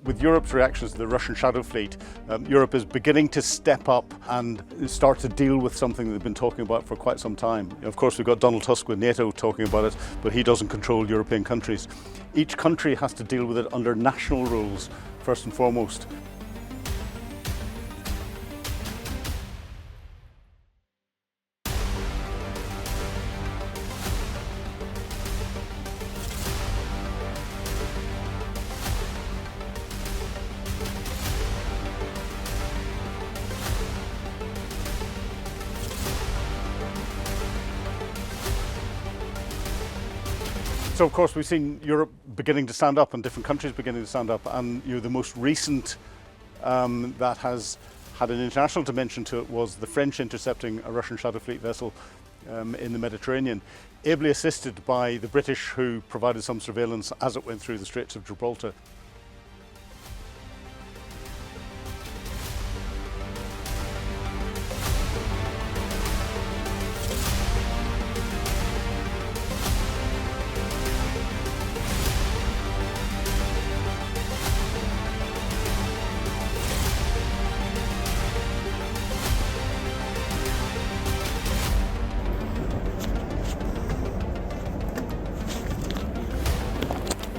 With Europe's reactions to the Russian shadow fleet, Europe is beginning to step up and start to deal with something they've been talking about for quite some time. Of course, we've got Donald Tusk with NATO talking about it, but he doesn't control European countries. Each country has to deal with it under national rules, first and foremost. So of course we've seen Europe beginning to stand up and different countries beginning to stand up, and the most recent that has had an international dimension to it was the French intercepting a Russian shadow fleet vessel in the Mediterranean, ably assisted by the British, who provided some surveillance as it went through the Straits of Gibraltar.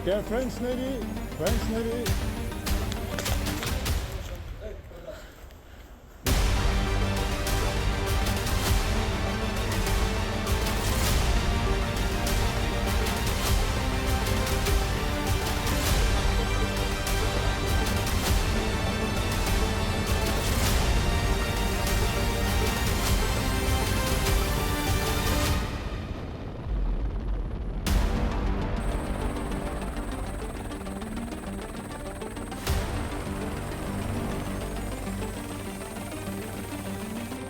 Yeah, French Navy, French Navy.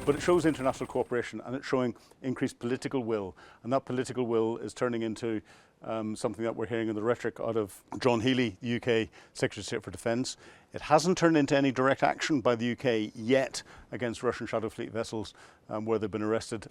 But it shows international cooperation, and it's showing increased political will, and that political will is turning into something that we're hearing in the rhetoric out of John Healey, the UK Secretary of State for Defence. It hasn't turned into any direct action by the UK yet against Russian shadow fleet vessels where they've been arrested.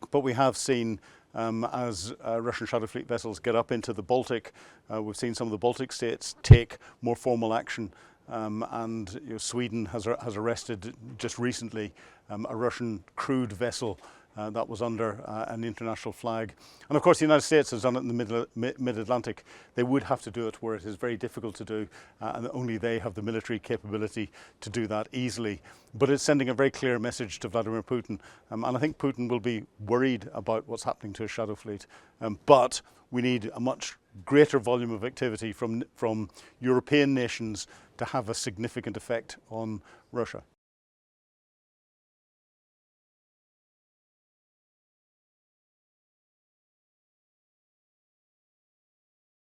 But we have seen, as Russian shadow fleet vessels get up into the Baltic, we've seen some of the Baltic states take more formal action. And Sweden has arrested just recently a Russian crewed vessel that was under an international flag. And of course the United States has done it in the mid-Atlantic. They would have to do it where it is very difficult to do, and only they have the military capability to do that easily. But it's sending a very clear message to Vladimir Putin, and I think Putin will be worried about what's happening to his shadow fleet. But we need a much greater volume of activity from European nations to have a significant effect on Russia.